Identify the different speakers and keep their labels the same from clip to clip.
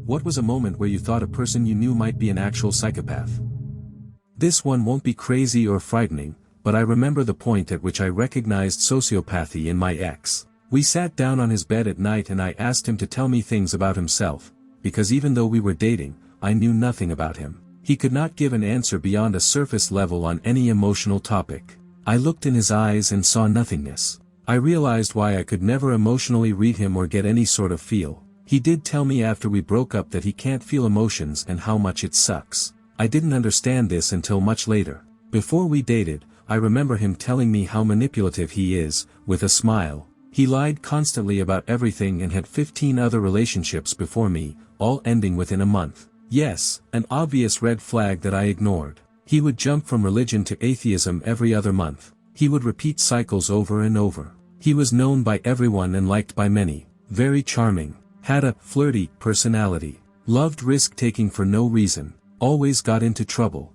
Speaker 1: What was a moment where you thought a person you knew might be an actual psychopath? This one won't be crazy or frightening, but I remember the point at which I recognized sociopathy in my ex. We sat down on his bed at night and I asked him to tell me things about himself, because even though we were dating, I knew nothing about him. He could not give an answer beyond a surface level on any emotional topic. I looked in his eyes and saw nothingness. I realized why I could never emotionally read him or get any sort of feel. He did tell me after we broke up that he can't feel emotions and how much it sucks. I didn't understand this until much later. Before we dated, I remember him telling me how manipulative he is, with a smile. He lied constantly about everything and had 15 other relationships before me, all ending within a month. Yes, an obvious red flag that I ignored. He would jump from religion to atheism every other month. He would repeat cycles over and over. He was known by everyone and liked by many. Very charming. Had a flirty personality. Loved risk-taking for no reason. Always got into trouble.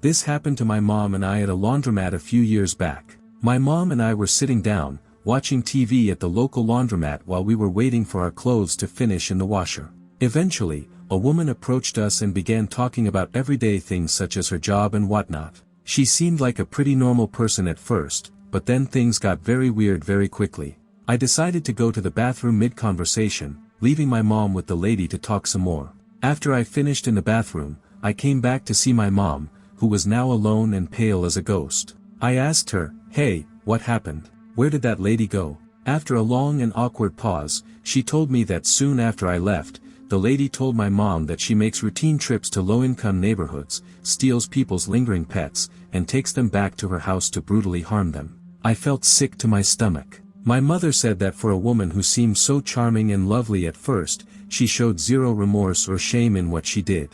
Speaker 1: This happened to my mom and I at a laundromat a few years back. My mom and I were sitting down, watching TV at the local laundromat while we were waiting for our clothes to finish in the washer. Eventually, a woman approached us and began talking about everyday things such as her job and whatnot. She seemed like a pretty normal person at first, but then things got very weird very quickly. I decided to go to the bathroom mid-conversation, leaving my mom with the lady to talk some more. After I finished in the bathroom, I came back to see my mom, who was now alone and pale as a ghost. I asked her, "Hey, what happened? Where did that lady go?" After a long and awkward pause, she told me that soon after I left, the lady told my mom that she makes routine trips to low-income neighborhoods, steals people's lingering pets, and takes them back to her house to brutally harm them. I felt sick to my stomach. My mother said that for a woman who seemed so charming and lovely at first, she showed zero remorse or shame in what she did.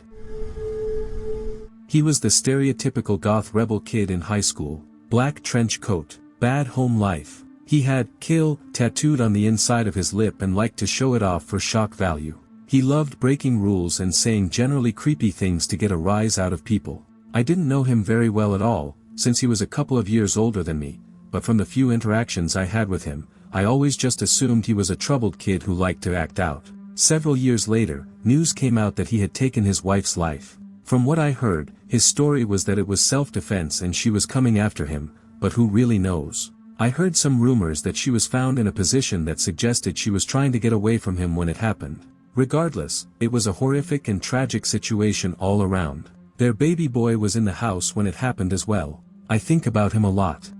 Speaker 1: He was the stereotypical goth rebel kid in high school. Black trench coat, bad home life. He had "kill" tattooed on the inside of his lip and liked to show it off for shock value. He loved breaking rules and saying generally creepy things to get a rise out of people. I didn't know him very well at all, since he was a couple of years older than me, but from the few interactions I had with him, I always just assumed he was a troubled kid who liked to act out. Several years later, news came out that he had taken his wife's life. From what I heard, his story was that it was self-defense and she was coming after him, but who really knows? I heard some rumors that she was found in a position that suggested she was trying to get away from him when it happened. Regardless, it was a horrific and tragic situation all around. Their baby boy was in the house when it happened as well. I think about him a lot.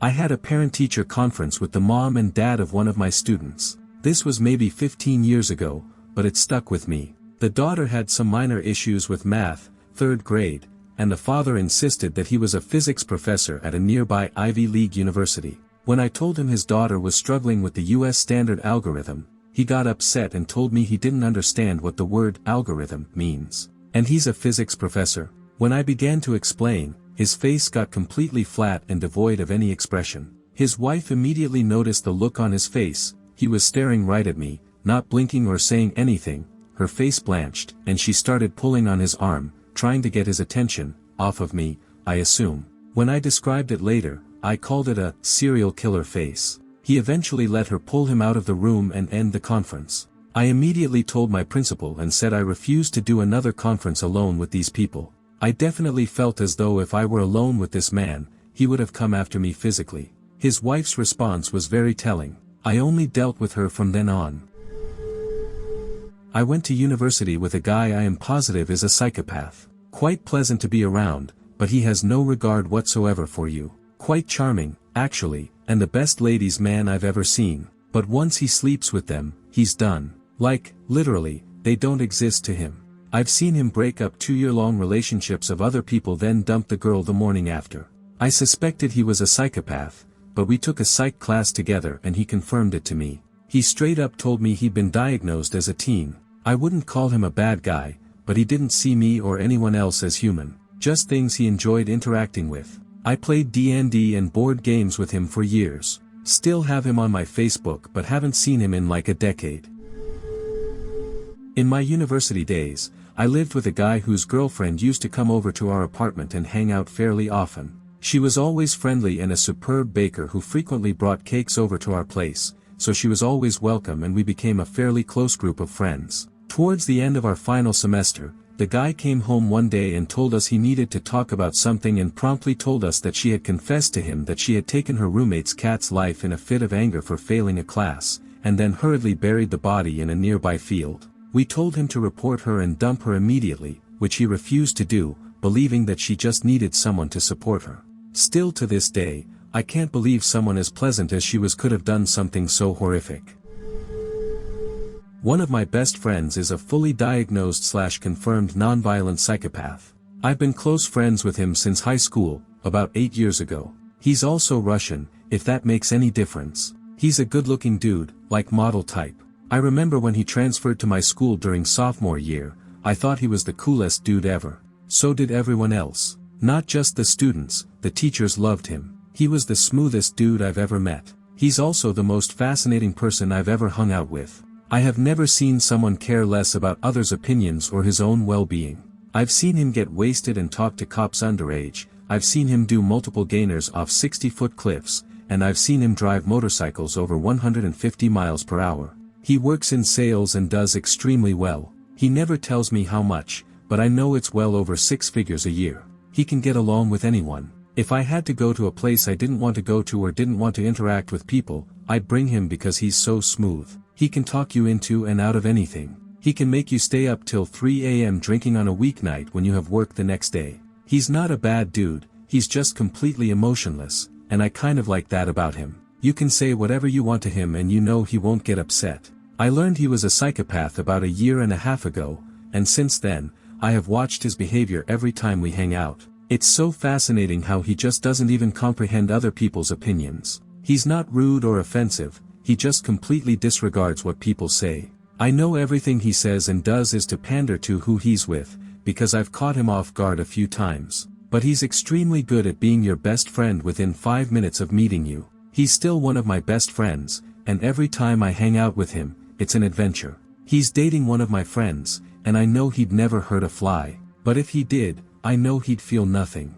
Speaker 1: I had a parent-teacher conference with the mom and dad of one of my students. This was maybe 15 years ago, but it stuck with me. The daughter had some minor issues with math, 3rd grade, and the father insisted that he was a physics professor at a nearby Ivy League university. When I told him his daughter was struggling with the US standard algorithm, he got upset and told me he didn't understand what the word algorithm means. And he's a physics professor. When I began to explain, his face got completely flat and devoid of any expression. His wife immediately noticed the look on his face. He was staring right at me, not blinking or saying anything. Her face blanched, and she started pulling on his arm, trying to get his attention, off of me, I assume. When I described it later, I called it a serial killer face. He eventually let her pull him out of the room and end the conference. I immediately told my principal and said I refused to do another conference alone with these people. I definitely felt as though if I were alone with this man, he would have come after me physically. His wife's response was very telling. I only dealt with her from then on. I went to university with a guy I am positive is a psychopath. Quite pleasant to be around, but he has no regard whatsoever for you. Quite charming, actually, and the best ladies' man I've ever seen. But once he sleeps with them, he's done. Like, literally, they don't exist to him. I've seen him break up 2-year-long relationships of other people then dump the girl the morning after. I suspected he was a psychopath, but we took a psych class together and he confirmed it to me. He straight up told me he'd been diagnosed as a teen. I wouldn't call him a bad guy, but he didn't see me or anyone else as human, just things he enjoyed interacting with. I played D&D and board games with him for years. Still have him on my Facebook but haven't seen him in like a decade. In my university days, I lived with a guy whose girlfriend used to come over to our apartment and hang out fairly often. She was always friendly and a superb baker who frequently brought cakes over to our place, so she was always welcome and we became a fairly close group of friends. Towards the end of our final semester, the guy came home one day and told us he needed to talk about something and promptly told us that she had confessed to him that she had taken her roommate's cat's life in a fit of anger for failing a class, and then hurriedly buried the body in a nearby field. We told him to report her and dump her immediately, which he refused to do, believing that she just needed someone to support her. Still to this day, I can't believe someone as pleasant as she was could have done something so horrific. One of my best friends is a fully diagnosed/confirmed nonviolent psychopath. I've been close friends with him since high school, about 8 years ago. He's also Russian, if that makes any difference. He's a good-looking dude, like model type. I remember when he transferred to my school during sophomore year, I thought he was the coolest dude ever. So did everyone else. Not just the students, the teachers loved him. He was the smoothest dude I've ever met. He's also the most fascinating person I've ever hung out with. I have never seen someone care less about others' opinions or his own well-being. I've seen him get wasted and talk to cops underage, I've seen him do multiple gainers off 60-foot cliffs, and I've seen him drive motorcycles over 150 miles per hour. He works in sales and does extremely well. He never tells me how much, but I know it's well over 6 figures a year. He can get along with anyone. If I had to go to a place I didn't want to go to or didn't want to interact with people, I'd bring him because he's so smooth. He can talk you into and out of anything. He can make you stay up till 3 a.m. drinking on a weeknight when you have work the next day. He's not a bad dude, he's just completely emotionless, and I kind of like that about him. You can say whatever you want to him and you know he won't get upset. I learned he was a psychopath about 1.5 years ago, and since then, I have watched his behavior every time we hang out. It's so fascinating how he just doesn't even comprehend other people's opinions. He's not rude or offensive, he just completely disregards what people say. I know everything he says and does is to pander to who he's with, because I've caught him off guard a few times. But he's extremely good at being your best friend within 5 minutes of meeting you. He's still one of my best friends, and every time I hang out with him, it's an adventure. He's dating one of my friends, and I know he'd never hurt a fly, but if he did, I know he'd feel nothing.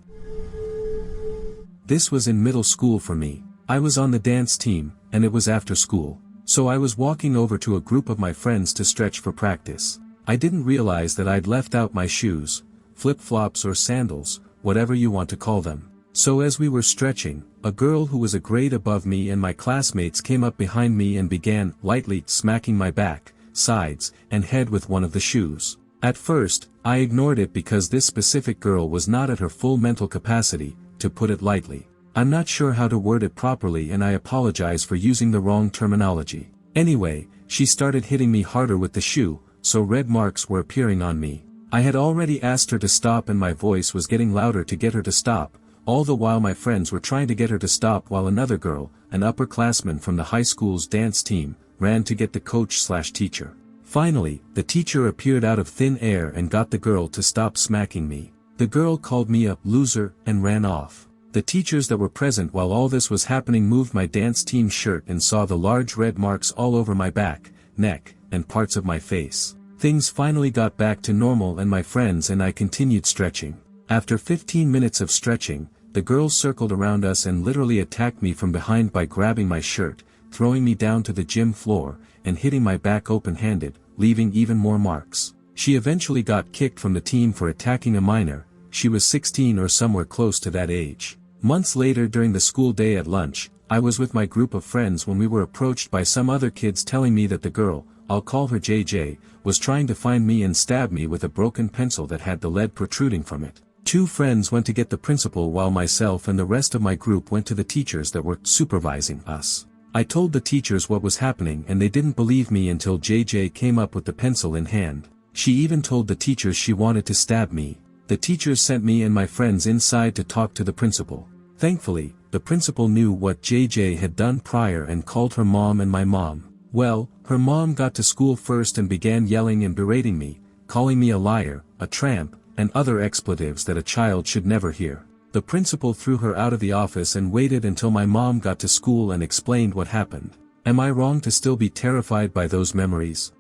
Speaker 1: This was in middle school for me. I was on the dance team, and it was after school. So I was walking over to a group of my friends to stretch for practice. I didn't realize that I'd left out my shoes, flip-flops or sandals, whatever you want to call them. So as we were stretching, a girl who was a grade above me and my classmates came up behind me and began lightly smacking my back, sides, and head with one of the shoes. At first, I ignored it because this specific girl was not at her full mental capacity, to put it lightly. I'm not sure how to word it properly and I apologize for using the wrong terminology. Anyway, she started hitting me harder with the shoe, so red marks were appearing on me. I had already asked her to stop and my voice was getting louder to get her to stop, all the while my friends were trying to get her to stop while another girl, an upperclassman from the high school's dance team, ran to get the coach/teacher. Finally, the teacher appeared out of thin air and got the girl to stop smacking me. The girl called me a loser and ran off. The teachers that were present while all this was happening moved my dance team shirt and saw the large red marks all over my back, neck, and parts of my face. Things finally got back to normal and my friends and I continued stretching. After 15 minutes of stretching, the girls circled around us and literally attacked me from behind by grabbing my shirt, throwing me down to the gym floor, and hitting my back open-handed, leaving even more marks. She eventually got kicked from the team for attacking a minor. She was 16 or somewhere close to that age. Months later during the school day at lunch, I was with my group of friends when we were approached by some other kids telling me that the girl, I'll call her JJ, was trying to find me and stab me with a broken pencil that had the lead protruding from it. 2 friends went to get the principal while myself and the rest of my group went to the teachers that were supervising us. I told the teachers what was happening and they didn't believe me until JJ came up with the pencil in hand. She even told the teachers she wanted to stab me. The teachers sent me and my friends inside to talk to the principal. Thankfully, the principal knew what JJ had done prior and called her mom and my mom. Well, her mom got to school first and began yelling and berating me, calling me a liar, a tramp, and other expletives that a child should never hear. The principal threw her out of the office and waited until my mom got to school and explained what happened. Am I wrong to still be terrified by those memories?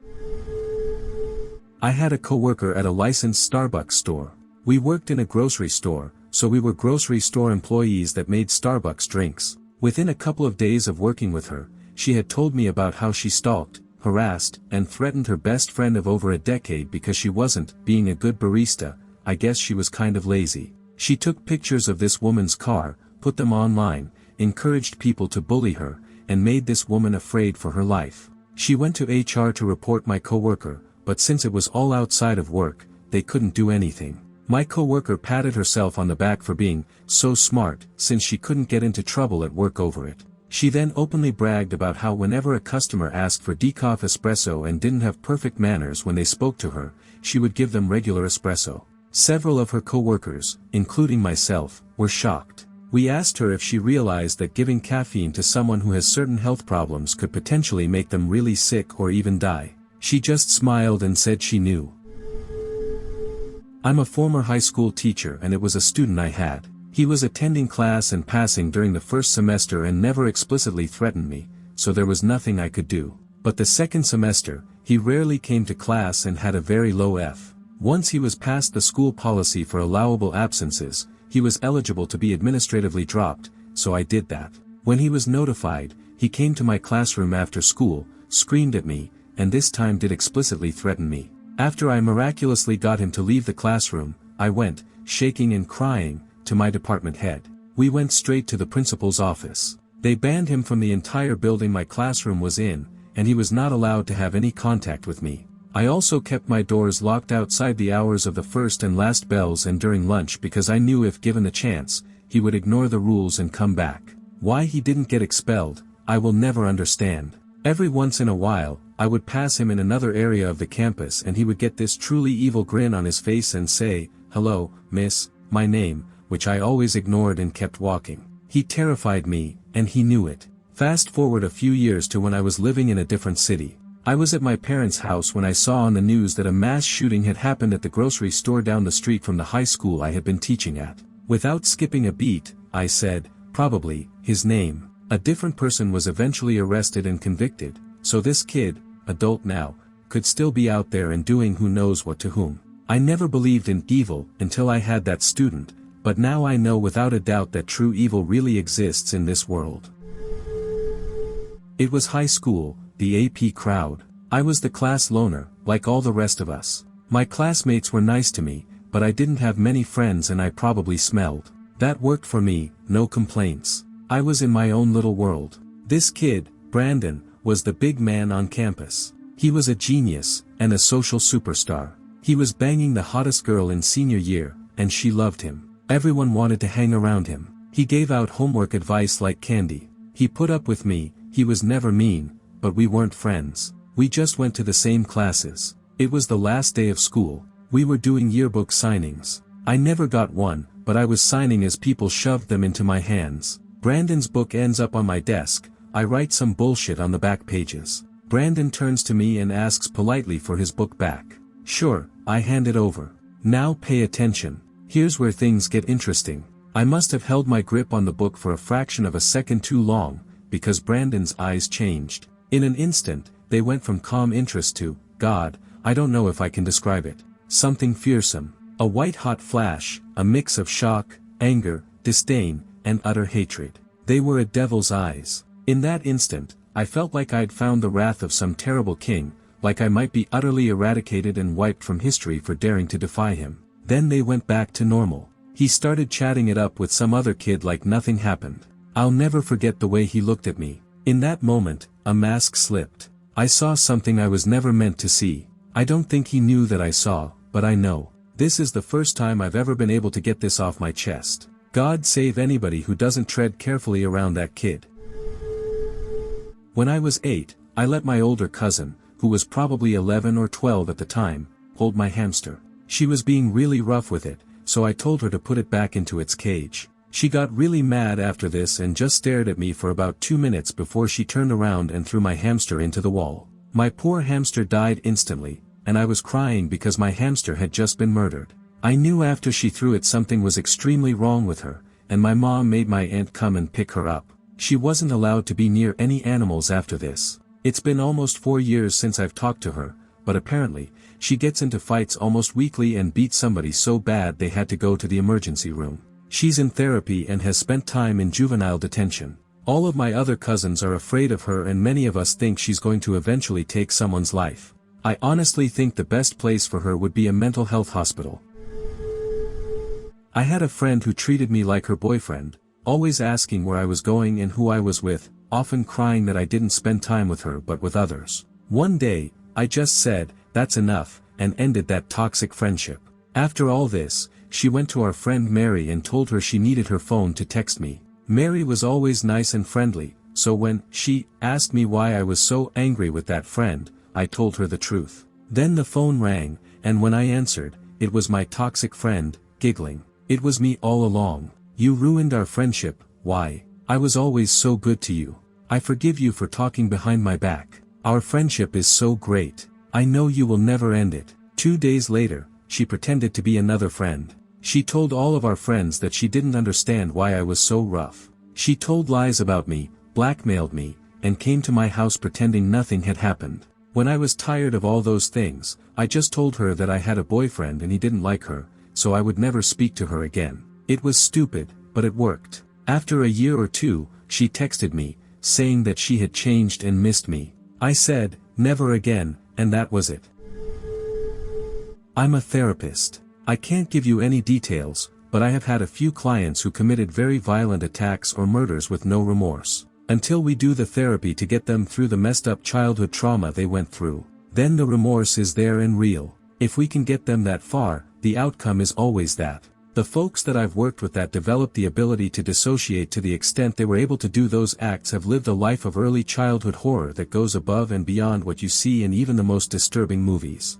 Speaker 1: I had a coworker at a licensed Starbucks store. We worked in a grocery store, so we were grocery store employees that made Starbucks drinks. Within a couple of days of working with her, she had told me about how she stalked, harassed, and threatened her best friend of over a decade because she wasn't being a good barista. I guess she was kind of lazy. She took pictures of this woman's car, put them online, encouraged people to bully her, and made this woman afraid for her life. She went to HR to report my coworker, but since it was all outside of work, they couldn't do anything. My coworker patted herself on the back for being so smart, since she couldn't get into trouble at work over it. She then openly bragged about how whenever a customer asked for decaf espresso and didn't have perfect manners when they spoke to her, she would give them regular espresso. Several of her coworkers, including myself, were shocked. We asked her if she realized that giving caffeine to someone who has certain health problems could potentially make them really sick or even die. She just smiled and said she knew. I'm a former high school teacher, and it was a student I had. He was attending class and passing during the first semester and never explicitly threatened me, so there was nothing I could do. But the second semester, he rarely came to class and had a very low F. Once he was past the school policy for allowable absences, he was eligible to be administratively dropped, so I did that. When he was notified, he came to my classroom after school, screamed at me, and this time did explicitly threaten me. After I miraculously got him to leave the classroom, I went, shaking and crying, to my department head. We went straight to the principal's office. They banned him from the entire building my classroom was in, and he was not allowed to have any contact with me. I also kept my doors locked outside the hours of the first and last bells and during lunch because I knew if given the chance, he would ignore the rules and come back. Why he didn't get expelled, I will never understand. Every once in a while, I would pass him in another area of the campus and he would get this truly evil grin on his face and say, "Hello, miss," my name, which I always ignored and kept walking. He terrified me, and he knew it. Fast forward a few years to when I was living in a different city. I was at my parents' house when I saw on the news that a mass shooting had happened at the grocery store down the street from the high school I had been teaching at. Without skipping a beat, I said, probably, his name. A different person was eventually arrested and convicted, so this kid, adult now, could still be out there and doing who knows what to whom. I never believed in evil until I had that student, but now I know without a doubt that true evil really exists in this world. It was high school, the AP crowd. I was the class loner, like all the rest of us. My classmates were nice to me, but I didn't have many friends and I probably smelled. That worked for me, no complaints. I was in my own little world. This kid, Brandon, was the big man on campus. He was a genius, and a social superstar. He was banging the hottest girl in senior year, and she loved him. Everyone wanted to hang around him. He gave out homework advice like candy. He put up with me, he was never mean, but we weren't friends. We just went to the same classes. It was the last day of school. We were doing yearbook signings. I never got one, but I was signing as people shoved them into my hands. Brandon's book ends up on my desk. I write some bullshit on the back pages. Brandon turns to me and asks politely for his book back. Sure, I hand it over. Now pay attention. Here's where things get interesting. I must have held my grip on the book for a fraction of a second too long, because Brandon's eyes changed. In an instant, they went from calm interest to, God, I don't know if I can describe it. Something fearsome. A white-hot flash, a mix of shock, anger, disdain, and utter hatred. They were a devil's eyes. In that instant, I felt like I'd found the wrath of some terrible king, like I might be utterly eradicated and wiped from history for daring to defy him. Then they went back to normal. He started chatting it up with some other kid like nothing happened. I'll never forget the way he looked at me. In that moment, a mask slipped. I saw something I was never meant to see. I don't think he knew that I saw, but I know. This is the first time I've ever been able to get this off my chest. God save anybody who doesn't tread carefully around that kid. When I was 8, I let my older cousin, who was probably 11 or 12 at the time, hold my hamster. She was being really rough with it, so I told her to put it back into its cage. She got really mad after this and just stared at me for about 2 minutes before she turned around and threw my hamster into the wall. My poor hamster died instantly, and I was crying because my hamster had just been murdered. I knew after she threw it something was extremely wrong with her, and my mom made my aunt come and pick her up. She wasn't allowed to be near any animals after this. It's been almost 4 years since I've talked to her, but apparently, she gets into fights almost weekly and beat somebody so bad they had to go to the emergency room. She's in therapy and has spent time in juvenile detention. All of my other cousins are afraid of her and many of us think she's going to eventually take someone's life. I honestly think the best place for her would be a mental health hospital. I had a friend who treated me like her boyfriend, always asking where I was going and who I was with, often crying that I didn't spend time with her but with others. One day, I just said, "That's enough," and ended that toxic friendship. After all this, she went to our friend Mary and told her she needed her phone to text me. Mary was always nice and friendly, so when she asked me why I was so angry with that friend, I told her the truth. Then the phone rang, and when I answered, it was my toxic friend, giggling. "It was me all along. You ruined our friendship. Why? I was always so good to you. I forgive you for talking behind my back. Our friendship is so great. I know you will never end it." 2 days later, she pretended to be another friend. She told all of our friends that she didn't understand why I was so rough. She told lies about me, blackmailed me, and came to my house pretending nothing had happened. When I was tired of all those things, I just told her that I had a boyfriend and he didn't like her, so I would never speak to her again. It was stupid, but it worked. After a year or two, she texted me, saying that she had changed and missed me. I said, "Never again," and that was it. I'm a therapist. I can't give you any details, but I have had a few clients who committed very violent attacks or murders with no remorse. Until we do the therapy to get them through the messed up childhood trauma they went through, then the remorse is there and real. If we can get them that far, the outcome is always that. The folks that I've worked with that developed the ability to dissociate to the extent they were able to do those acts have lived a life of early childhood horror that goes above and beyond what you see in even the most disturbing movies.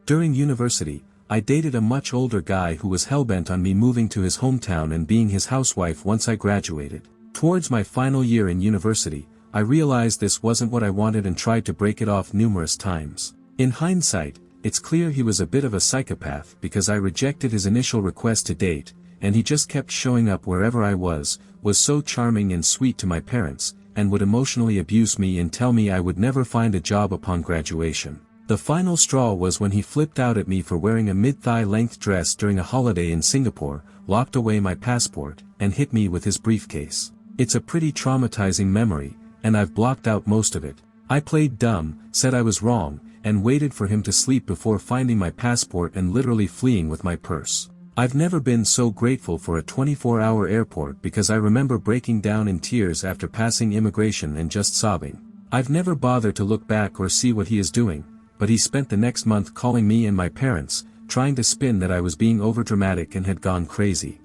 Speaker 1: During university, I dated a much older guy who was hellbent on me moving to his hometown and being his housewife once I graduated. Towards my final year in university, I realized this wasn't what I wanted and tried to break it off numerous times. In hindsight, it's clear he was a bit of a psychopath because I rejected his initial request to date, and he just kept showing up wherever I was so charming and sweet to my parents, and would emotionally abuse me and tell me I would never find a job upon graduation. The final straw was when he flipped out at me for wearing a mid-thigh length dress during a holiday in Singapore, locked away my passport, and hit me with his briefcase. It's a pretty traumatizing memory, and I've blocked out most of it. I played dumb, said I was wrong, and waited for him to sleep before finding my passport and literally fleeing with my purse. I've never been so grateful for a 24-hour airport because I remember breaking down in tears after passing immigration and just sobbing. I've never bothered to look back or see what he is doing, but he spent the next month calling me and my parents, trying to spin that I was being overdramatic and had gone crazy.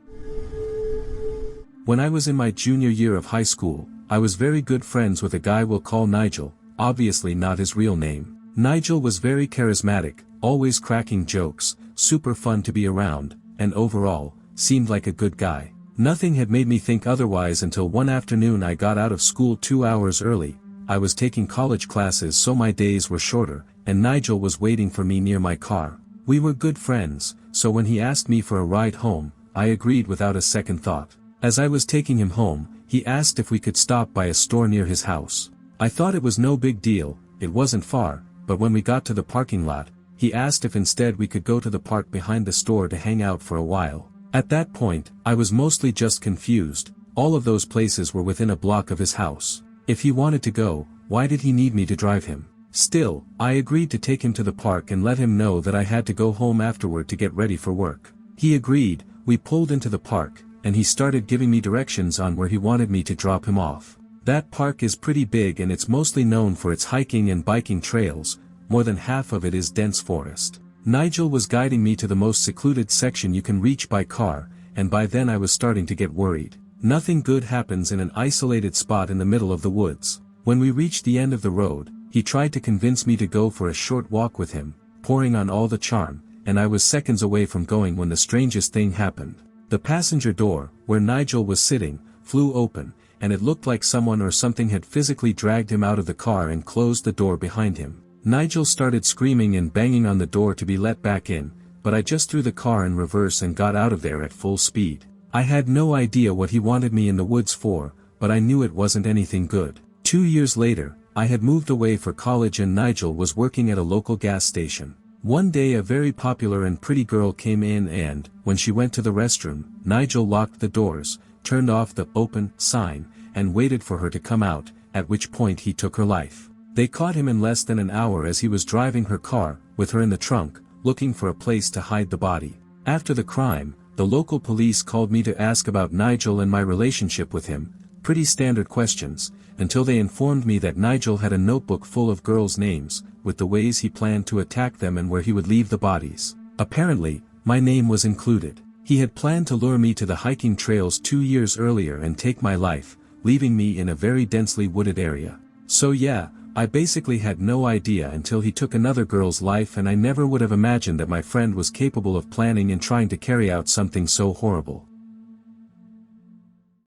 Speaker 1: When I was in my junior year of high school, I was very good friends with a guy we'll call Nigel, obviously not his real name. Nigel was very charismatic, always cracking jokes, super fun to be around, and overall, seemed like a good guy. Nothing had made me think otherwise until one afternoon I got out of school 2 hours early. I was taking college classes so my days were shorter, and Nigel was waiting for me near my car. We were good friends, so when he asked me for a ride home, I agreed without a second thought. As I was taking him home, he asked if we could stop by a store near his house. I thought it was no big deal, it wasn't far, but when we got to the parking lot, he asked if instead we could go to the park behind the store to hang out for a while. At that point, I was mostly just confused. All of those places were within a block of his house. If he wanted to go, why did he need me to drive him? Still, I agreed to take him to the park and let him know that I had to go home afterward to get ready for work. He agreed, we pulled into the park, and he started giving me directions on where he wanted me to drop him off. That park is pretty big and it's mostly known for its hiking and biking trails, more than half of it is dense forest. Nigel was guiding me to the most secluded section you can reach by car, and by then I was starting to get worried. Nothing good happens in an isolated spot in the middle of the woods. When we reached the end of the road, he tried to convince me to go for a short walk with him, pouring on all the charm, and I was seconds away from going when the strangest thing happened. The passenger door, where Nigel was sitting, flew open, and it looked like someone or something had physically dragged him out of the car and closed the door behind him. Nigel started screaming and banging on the door to be let back in, but I just threw the car in reverse and got out of there at full speed. I had no idea what he wanted me in the woods for, but I knew it wasn't anything good. 2 years later, I had moved away for college and Nigel was working at a local gas station. One day a very popular and pretty girl came in and, when she went to the restroom, Nigel locked the doors, turned off the "open" sign, and waited for her to come out, at which point he took her life. They caught him in less than an hour as he was driving her car, with her in the trunk, looking for a place to hide the body. After the crime, the local police called me to ask about Nigel and my relationship with him, pretty standard questions, until they informed me that Nigel had a notebook full of girls' names, with the ways he planned to attack them and where he would leave the bodies. Apparently, my name was included. He had planned to lure me to the hiking trails 2 years earlier and take my life, leaving me in a very densely wooded area. So yeah, I basically had no idea until he took another girl's life, and I never would have imagined that my friend was capable of planning and trying to carry out something so horrible.